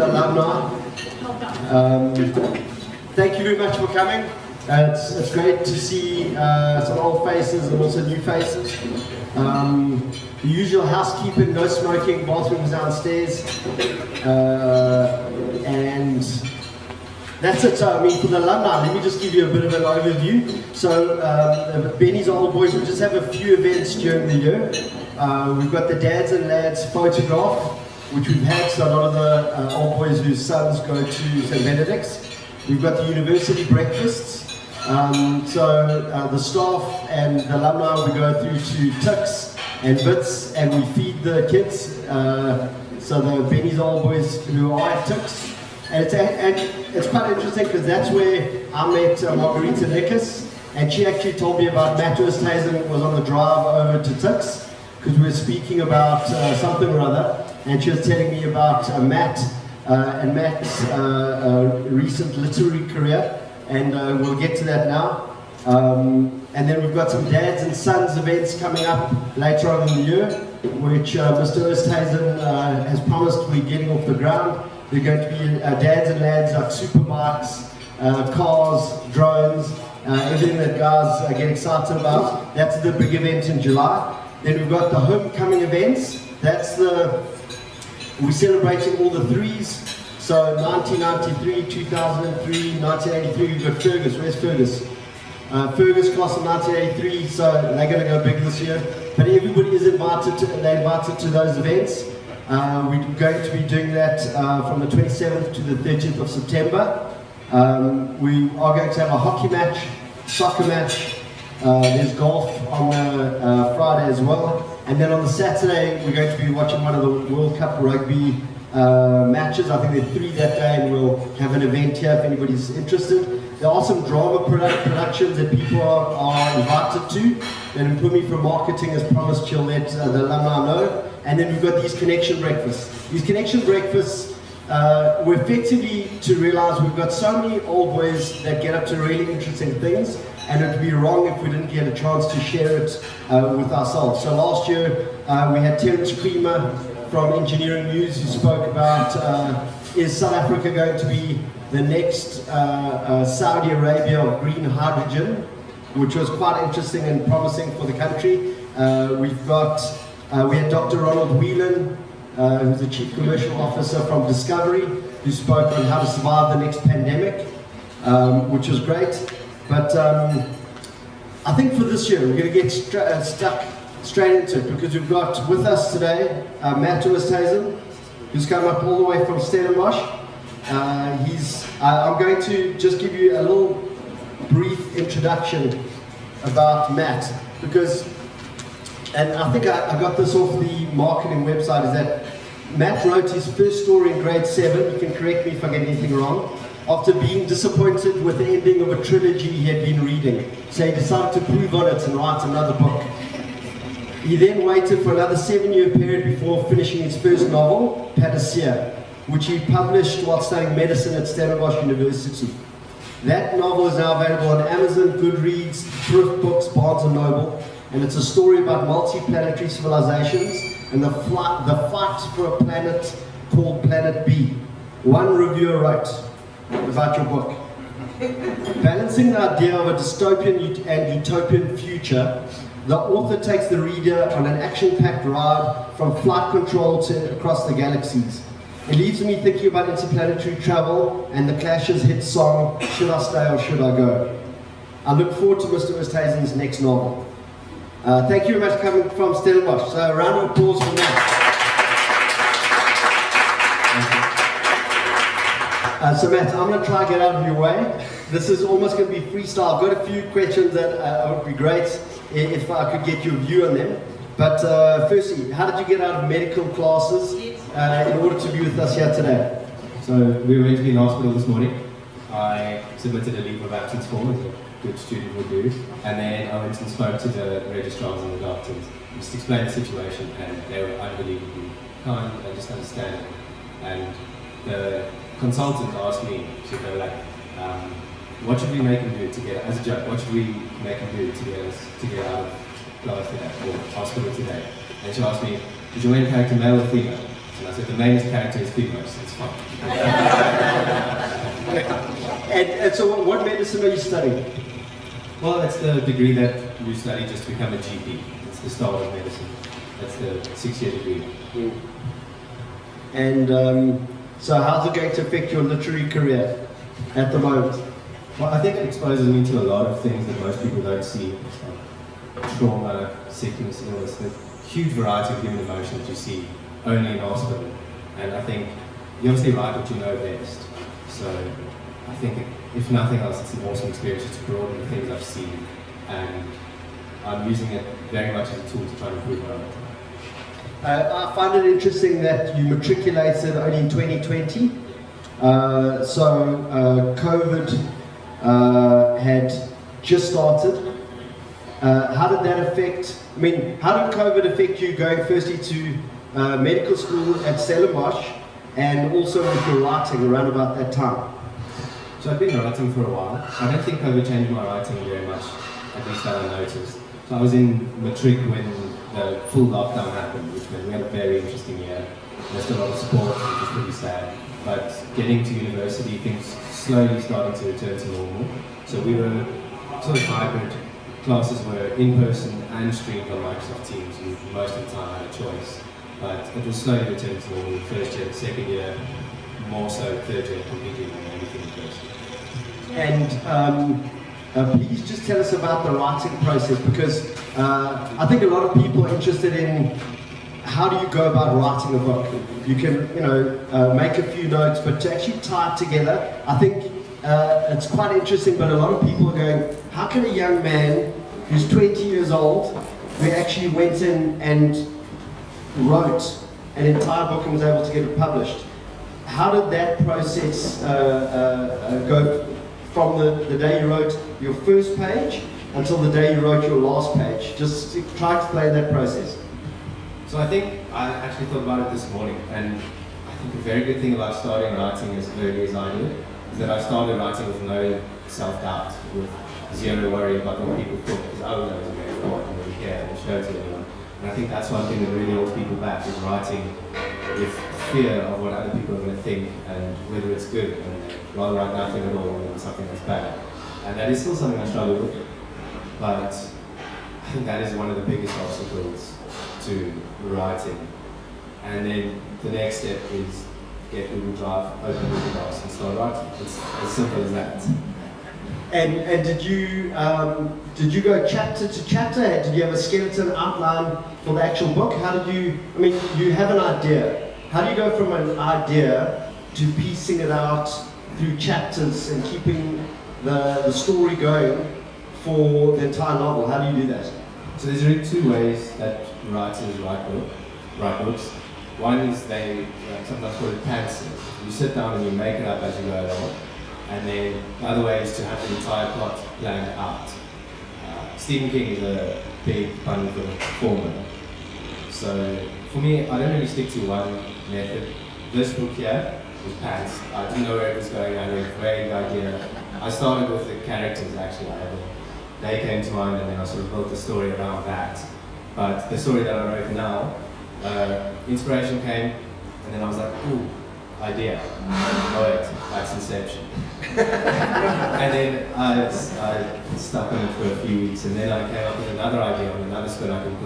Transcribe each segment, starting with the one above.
Alumni. Thank you very much for coming. It's great to see some old faces and also new faces. The usual housekeeping, no smoking, bathrooms downstairs, and that's it. So, I mean, for the alumni, let me just give you a bit of an overview. So, Benny's Old Boys, we just have a few events during the year. We've got the Dads and Lads photograph, which we've had, so a lot of the old boys whose sons go to St. Benedict's. We've got the university breakfasts. The staff and the alumni, we go through to Tux and Bits, and we feed the kids. So the Benny's Old Boys who are at Tux. And it's quite interesting because that's where I met Margarita Nickus, and she actually told me about Matt Oosthuizen was on the drive over to Tux, because we were speaking about something or other. And she was telling me about Matt and Matt's recent literary career, and we'll get to that now. And then we've got some Dads and Sons events coming up later on in the year, which Mr. Oosthuizen has promised we're getting off the ground. They're going to be Dads and Lads, like superbikes, cars, drones, everything that guys get excited about. That's the big event in July. Then we've got the homecoming events. We're celebrating all the threes. So 1993, 2003, 1983, we've got Fergus. Where's Fergus? Fergus class of 1983, so they're going to go big this year. But everybody is invited to those events. We're going to be doing that from the 27th to the 30th of September. We are going to have a hockey match, soccer match. There's golf on the Friday as well. And then on the Saturday, we're going to be watching one of the World Cup rugby matches. I think there are 3 that day, and we'll have an event here if anybody's interested. There are some drama productions that people are invited to. And Mpumi from marketing has promised she'll let the alumni know. And then we've got these connection breakfasts. These connection breakfasts were effectively to realize we've got so many old boys that get up to really interesting things, and it would be wrong if we didn't get a chance to share it with ourselves. So last year we had Terence Creamer from Engineering News who spoke about is South Africa going to be the next Saudi Arabia of green hydrogen, which was quite interesting and promising for the country. We had Dr. Ronald Whelan, who's the Chief Commercial Officer from Discovery, who spoke on how to survive the next pandemic, which was great. But I think for this year, we're going to get stuck straight into it, because we've got with us today Matt Oosthuizen, who's come up all the way from Stellenbosch. I'm going to just give you a little brief introduction about Matt, and I think I got this off the marketing website, is that Matt wrote his first story in grade 7, you can correct me if I get anything wrong, after being disappointed with the ending of a trilogy he had been reading. So he decided to prove on it and write another book. He then waited for another 7-year period before finishing his first novel, Panacea, which he published while studying medicine at Stellenbosch University. That novel is now available on Amazon, Goodreads, Thrift Books, Barnes & Noble, and it's a story about multi-planetary civilizations and the fight for a planet called Planet B. One reviewer wrote about your book: balancing the idea of a dystopian and utopian future, the author takes the reader on an action-packed ride from flight control to across the galaxies. It leaves me thinking about interplanetary travel and the Clash's hit song, Should I Stay or Should I Go? I look forward to Mr. Oosthuizen's next novel. Thank you very much for coming from Stellenbosch. So a round of applause for Matt. So Matt, I'm going to try and get out of your way. This is almost going to be freestyle. I've got a few questions that would be great if I could get your view on them. But firstly, how did you get out of medical classes in order to be with us here today? So we were meant to be in hospital this morning. I submitted a leave of absence form, as a good student would do, and then I went and spoke to the registrars and the doctors, just explained the situation, and they were unbelievably kind and just understanding. And the consultant asked me, they were like, what should we make him do to get, as a joke, what should we make him do to get out of class today, or hospital today? And she asked me, did your main character male or female? And I said, the main character is female, so it's fine. And so what medicine are you studying? Well, that's the degree that you study just to become a GP. It's the start of medicine. That's the 6-year degree. Mm. And so how's it going to affect your literary career at the moment? Well, I think it exposes me to a lot of things that most people don't see. Trauma, sickness, illness, the huge variety of human emotion that you see only in hospital. And I think you obviously write what you know best. So I think if nothing else, it's an awesome experience just to broaden the things I've seen. And I'm using it very much as a tool to try and improve my writing. I find it interesting that you matriculated only in 2020. COVID had just started. How did that affect, how did COVID affect you going firstly to medical school at Stellenbosch and also with your writing around about that time? So I've been writing for a while. I don't think COVID changed my writing very much, at least that I noticed. So I was in matric when the full lockdown happened, which meant we had a very interesting year. Missed a lot of sport, which was pretty sad. But getting to university, things slowly started to return to normal. So we were sort of hybrid. Classes were in person and streamed on Microsoft Teams. You most of the time had a choice. But it was slowly returning to normal. First year, second year, more so, third year, completely everything in person. And please just tell us about the writing process, because I think a lot of people are interested in how do you go about writing a book. You can, make a few notes, but to actually tie it together, I think it's quite interesting. But a lot of people are going, how can a young man who's 20 years old, who actually went in and wrote an entire book and was able to get it published, how did that process go from the day you wrote your first page until the day you wrote your last page? Just try to explain that process. So I think I actually thought about it this morning, and I think a very good thing about starting writing as early as I did is that I started writing with no self-doubt, with zero worry about what people thought, because I was always very thought and really care and show to everyone. And I think that's one thing that really holds people back, is writing with fear of what other people are going to think and whether it's good, and rather write nothing at all than something that's bad. And that is still something I struggle with, but I think that is one of the biggest obstacles to writing. And then the next step is get Google Drive, open Google Docs and start writing. It's as simple as that. And did you go chapter to chapter? Did you have a skeleton outline for the actual book? How did you, you have an idea. How do you go from an idea to piecing it out through chapters and keeping the story going for the entire novel? How do you do that? So there's really two ways that writers write books. One is they sometimes call it pantser. You sit down and you make it up as you go along. And then the other way is to have the entire plot planned out. Stephen King is a big pun for formula. So for me, I don't really stick to one method. This book here was pants. I didn't know where it was going. I had a vague idea. I started with the characters actually. They came to mind, and then I sort of built the story around that. But the story that I wrote now, inspiration came, and then I was like, ooh, idea. Oh wait, that's Inception. And then I stuck on it for a few weeks, and then I came up with another idea on another spin I could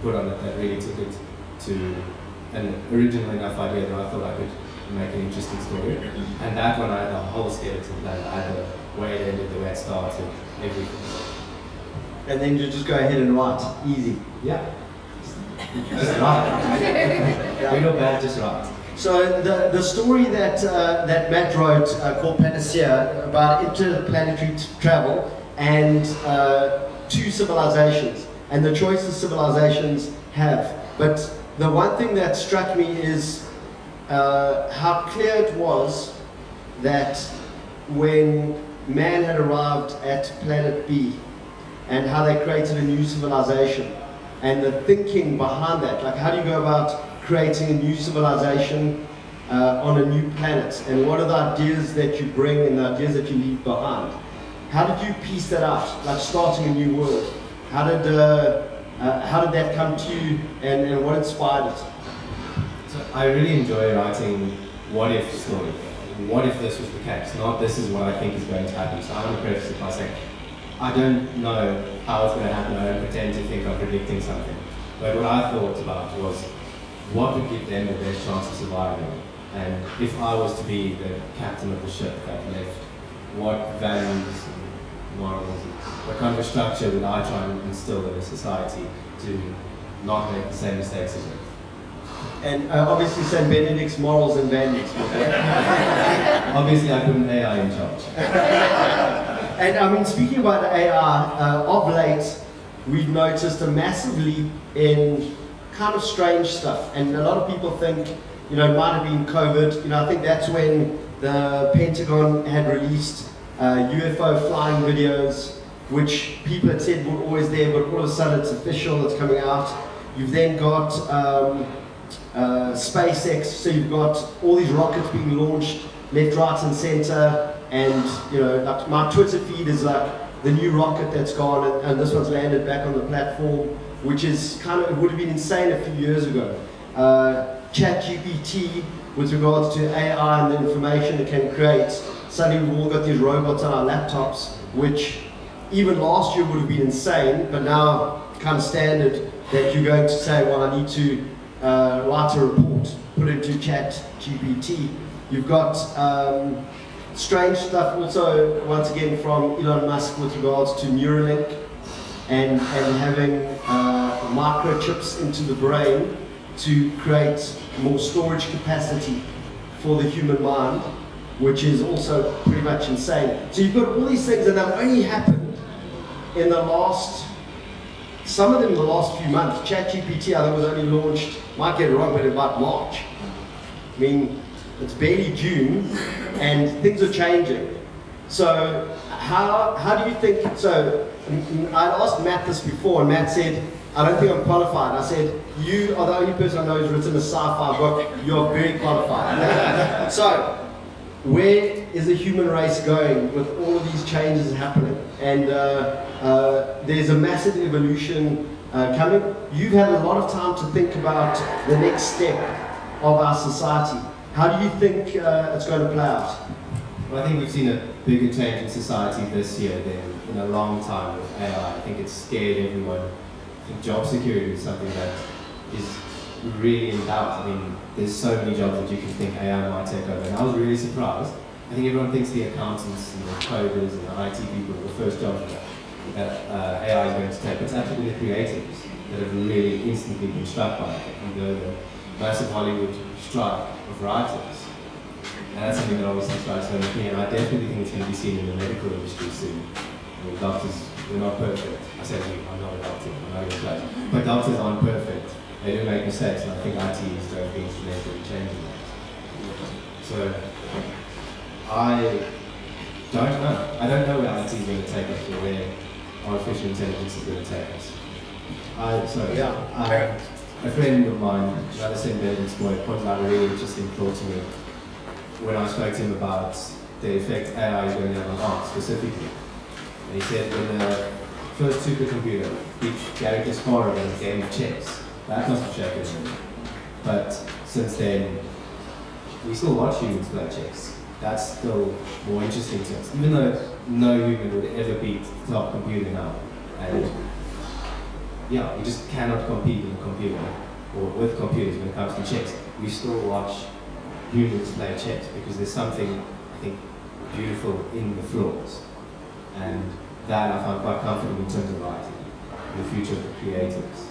put on it that really took it to an original enough idea that I thought I could make an interesting story. And that one I had the whole skeleton plan. I had the way it ended, the way it started, everything. And then you just go ahead and write. Easy. Yeah. Just write. Good or bad, just write. So the story that Matt wrote called Panacea, about interplanetary travel and two civilizations and the choices civilizations have. But the one thing that struck me is how clear it was that when man had arrived at planet B and how they created a new civilization and the thinking behind that, like how do you go about creating a new civilization on a new planet, and what are the ideas that you bring and the ideas that you leave behind? How did you piece that out, like starting a new world? How did that come to you, and what inspired it? So I really enjoy writing what if stories. What if this was the case? Not this is what I think is going to happen. So I want to preface it by saying, I don't know how it's going to happen. I don't pretend to think I'm predicting something. But what I thought about was what would give them the best chance of surviving. And if I was to be the captain of the ship that left, what values and morals, what kind of a structure would I try and instill in a society to not make the same mistakes as them? And obviously St. Benedict's morals and values. Obviously I put an AI in charge. And I mean, speaking about AI, of late, we've noticed a massive leap in kind of strange stuff. And a lot of people think, you know, it might have been COVID. You know, I think that's when the Pentagon had released UFO flying videos, which people had said were always there, but all of a sudden it's official, it's coming out. You've then got SpaceX, so you've got all these rockets being launched left, right, and center. And you know, like my Twitter feed is like the new rocket that's gone, and this one's landed back on the platform, which is kind of, it would have been insane a few years ago. ChatGPT, with regards to AI and the information it can create, suddenly we've all got these robots on our laptops, which even last year would have been insane, but now kind of standard that you're going to say, well, I need to write a report, put it into ChatGPT. You've got strange stuff also, once again, from Elon Musk with regards to Neuralink and having microchips into the brain to create more storage capacity for the human mind, which is also pretty much insane. So you've got all these things, and they've only happened in the last, some of them in the last few months. ChatGPT, I think, was only launched, might get it wrong, but about March. I mean, it's barely June, and things are changing. So how do you think, so I asked Matt this before, and Matt said, I don't think I'm qualified. I said, you are the only person I know who's written a sci-fi book. You're very qualified. So, where is the human race going with all of these changes happening? And there's a massive evolution coming. You've had a lot of time to think about the next step of our society. How do you think it's going to play out? Well, I think we've seen a bigger change in society this year than in a long time with AI. I think it's scared everyone. I think job security is something that is really in doubt. I mean, there's so many jobs that you can think AI might take over, and I was really surprised. I think everyone thinks the accountants and the coders and the IT people are the first jobs that AI is going to take, but it's actually the creatives that have really instantly been struck by it. You know, the massive Hollywood strike of writers. And that's something that obviously strikes home with me, and I definitely think it's going to be seen in the medical industry soon. I mean, doctors, they're not perfect. I said, I'm not a doctor, I'm not even close. But doctors aren't perfect. They do make mistakes, and I think IT is going to be instrumental in changing that. So, I don't know. I don't know where IT is going to take us or where artificial intelligence is going to take us. A friend of mine, another St. Benedict's boy, pointed out a really interesting thought to me when I spoke to him about the effect AI is going to have on art specifically. And he said when the first supercomputer beat Garry Kasparov in a game of chess, that must have shaken him. But since then, we still watch humans play chess. That's still more interesting to us, even though no human would ever beat the top computer now. And yeah, we just cannot compete with a computer or with computers when it comes to chess. We still watch humans play chess because there's something, I think, beautiful in the flaws. And that I find quite comfortable in terms of writing, the future of the creatives.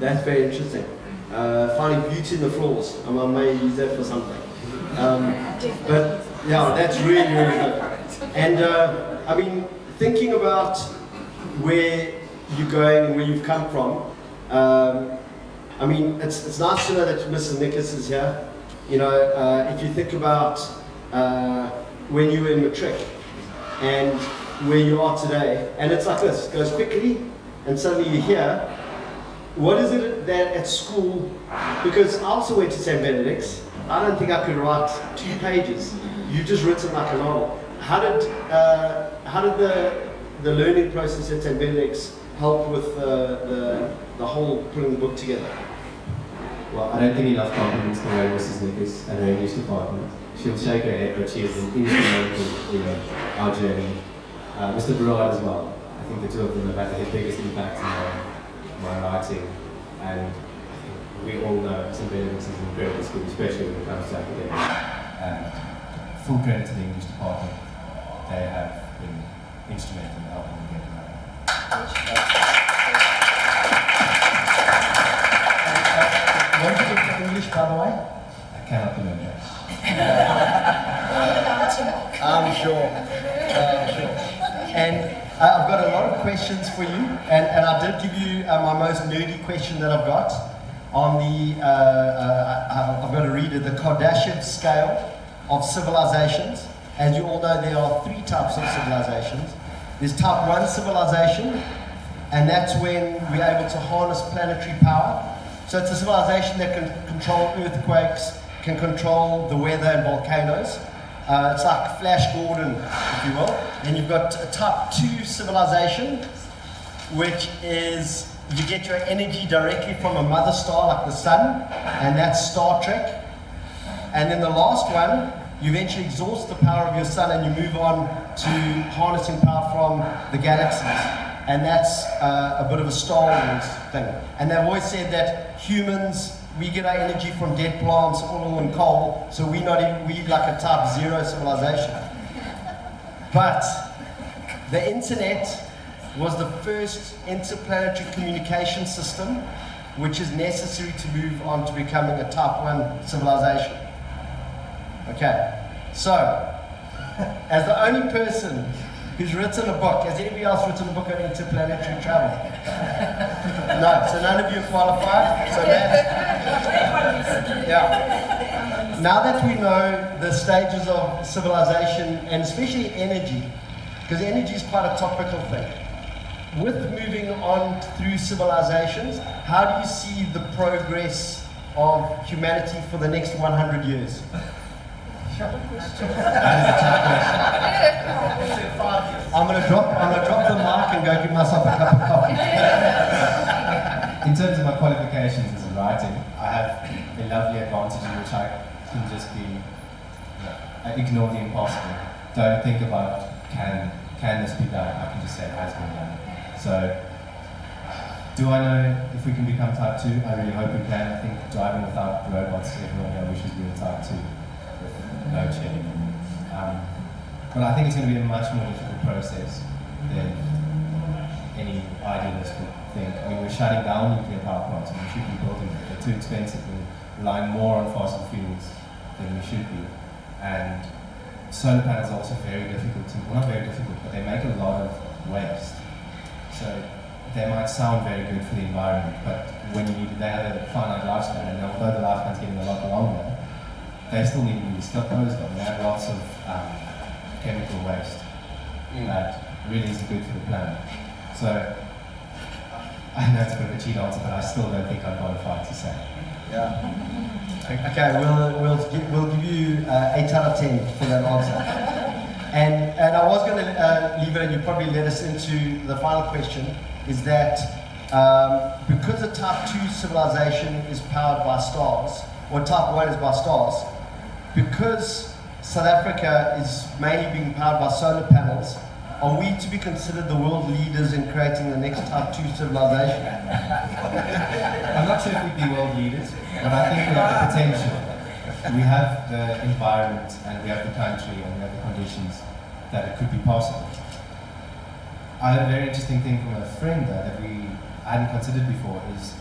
That's very interesting. Finding beauty in the flaws. I may use that for something. But yeah, that's really, really good. And I mean, thinking about where you're going and where you've come from, I mean, it's nice to know that Mrs. Nickus is here. You know, if you think about when you were in matric and where you are today, and it's like this, it goes quickly, and suddenly you're here. What is it that at school, because I also went to St. Benedict's, I don't think I could write 2 pages. You've just written like a novel. How did the learning process at St. Benedict's help with the whole putting the book together? Well, I don't think enough compliments can go to Mrs. Nickers and her English department. She'll shake her head, but she is an instrumental in our journey. Mr. Berard as well. I think the two of them have had the biggest impact on my writing, and I think we all know St. Benedict's is an incredible school, especially when it comes to academics. And full credit to the English department. They have been instrumental in helping me get it right. Won't you get the English, by the way? I cannot remember. I'm sure. And I've got a lot of questions for you, and I did give you my most nerdy question that I've got on the, I've got to read it, the Kardashev scale of civilizations. As you all know, there are 3 types of civilizations. There's type 1 civilization, and that's when we're able to harness planetary power. So it's a civilization that can control earthquakes, can control the weather and volcanoes. It's like Flash Gordon, if you will. Then you've got a type 2 civilization, which is you get your energy directly from a mother star like the sun, and that's Star Trek. And then the last one, you eventually exhaust the power of your sun and you move on to harnessing power from the galaxies. And that's a bit of a Star Wars thing. And they've always said that humans, we get our energy from dead plants, oil and coal, so we're like a type 0 civilization. But the internet was the first interplanetary communication system which is necessary to move on to becoming a type 1 civilization. Okay, so, as the only person who's written a book, has anybody else written a book on interplanetary travel? No, so none of you are qualified. So yeah. Now that we know the stages of civilization, and especially energy, because energy is quite a topical thing, with moving on through civilizations, how do you see the progress of humanity for the next 100 years? That is a tough question. I'm gonna drop the mic and go give myself a cup of coffee. In terms of my qualifications as a writing, I have a lovely advantage in which I can just ignore the impossible. Don't think about can this be done. I can just say it has been done. So, do I know if we can become type 2? I really hope we can. I think driving without robots, everyone here wishes we were type 2. No chilling. But I think it's going to be a much more difficult process than any idealist would think. I mean, we're shutting down nuclear power plants and we should be building them. They're too expensive. We're relying more on fossil fuels than we should be. And solar panels are also very difficult well, not very difficult, but they make a lot of waste. So they might sound very good for the environment, but when they have a finite lifespan, and although the lifespan's getting a lot longer, they still need to be disposed of, and they have lots of chemical waste that really isn't good for the planet. So, I know it's a bit of a cheat answer, but I still don't think I'm qualified to say. Yeah. Okay, we'll give you 8 out of 10 for that answer. And I was going to leave it, and you probably led us into the final question, is that because a type 2 civilization is powered by stars, or type 1 is by stars, because South Africa is mainly being powered by solar panels, are we to be considered the world leaders in creating the next type 2 civilization? I'm not sure if we'd be world leaders, but I think we have the potential. We have the environment, and we have the country, and we have the conditions that it could be possible. I had a very interesting thing from a friend that I hadn't considered before, is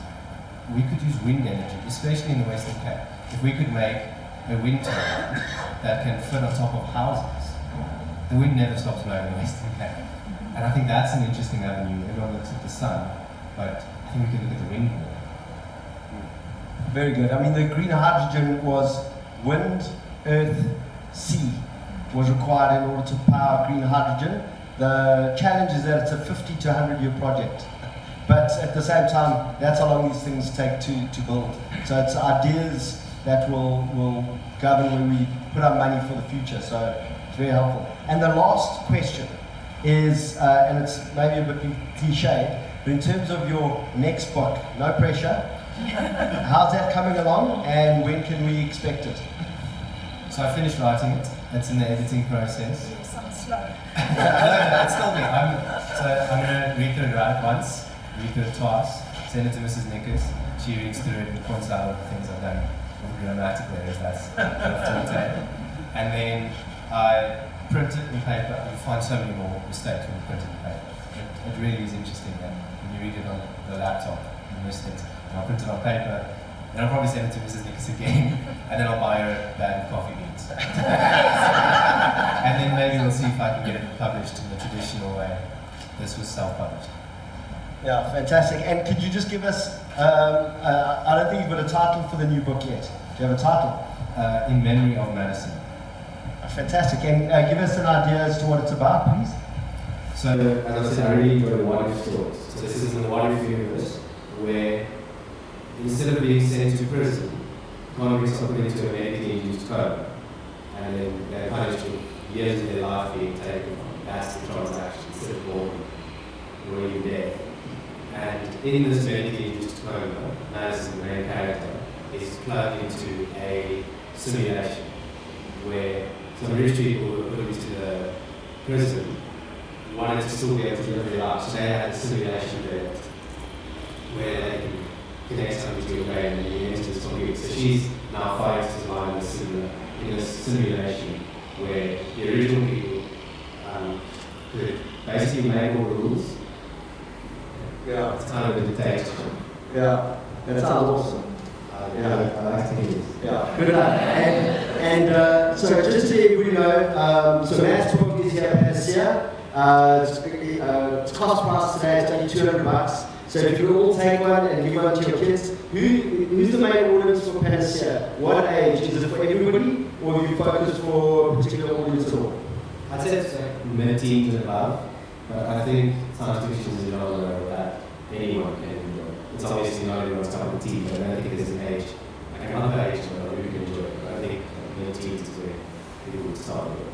we could use wind energy, especially in the Western Cape. If we could make a wind turbine that can fit on top of houses, the wind never stops blowing in the Western Cape. And I think that's an interesting avenue. Everyone looks at the sun, but I think we could look at the wind more. Very good. I mean, the green hydrogen was wind, earth, sea was required in order to power green hydrogen. The challenge is that it's a 50 to 100 year project. But at the same time, that's how long these things take to build. So it's ideas that will govern where we put our money for the future. So it's very helpful. And the last question is, and it's maybe a bit cliche, but in terms of your next book, no pressure, How's that coming along, and when can we expect it? So I finished writing it. It's in the editing process. You sound slow. No, it's still me. I'm going to read through it right once, read through it twice, send it to Mrs. Nickers. She reads through it and points out all the things I've done with grammatical errors. That's to take. And then I print it in paper. You find so many more mistakes when you print it in paper. It really is interesting that when you read it on the laptop, you miss things. And I'll print it on paper, and I'll probably send it to Mrs. Nickers again, and then I'll buy her a bag of coffee beans. And then maybe we'll see if I can get it published in the traditional way. This was self-published. Yeah, fantastic. And could you just give us, I don't think you've got a title for the new book yet. Do you have a title? In Memory of Madison. Fantastic. And give us an idea as to what it's about, please. So, as I said, I really enjoy the what if stories. So this is in the what if universe, where instead of being sent to prison, convicts are put into a medically induced coma, and then they're punished with years of their life being taken from. That's the transaction, instead of walking or even death. And in this medically induced coma, Madison, the main character, is plugged into a simulation where some rich people who were put into the prison wanted to still be able to live their lives. So they had a simulation there where they can connect something to your brain and you enter this computer. So she's now fighting to survive in this simulation where the original people could basically make all the rules. Yeah. It's kind of a dictatorship. Yeah, that sounds awesome. I like to hear this. Yeah, good enough. And so just to let everybody know, so Matt's book is here at Panacea. Its cost price today is only $200. So if you all take one and give one to your kids, who's the main audience for Panacea? What age? Is it for everybody, or have you focused for a particular audience at all? I'd say it's like mid-teens and above, but I think science fiction is a genre that anyone can enjoy. It's obviously not everyone's cup of tea, but I don't think there's an age, like another age where you can enjoy it. But I think mid-teens is where people would start with it.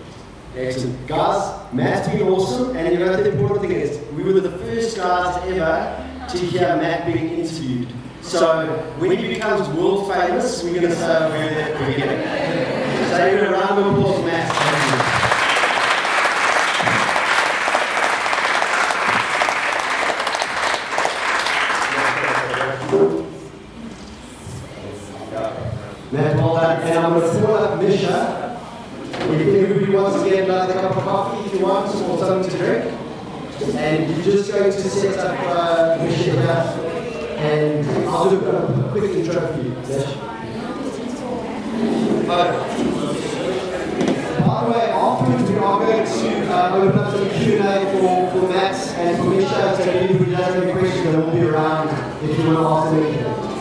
Excellent. Guys, Matt's been awesome, and you know the important thing is, we were the first guys ever to hear Matt being interviewed. So when he becomes world famous, we're going to say we're there at the beginning. So give a round of applause, Matt. Matt, well done. And I'm going to call up Misha. If everybody wants to get another cup of coffee, if you want, or something to drink. And you're just going to set up Misha here. And I'll do a quick intro for you. By the way, afterwards we are going to open up some Q&A for Matt and for Misha. So if anybody has any questions, then we'll be around if you want to ask them anything.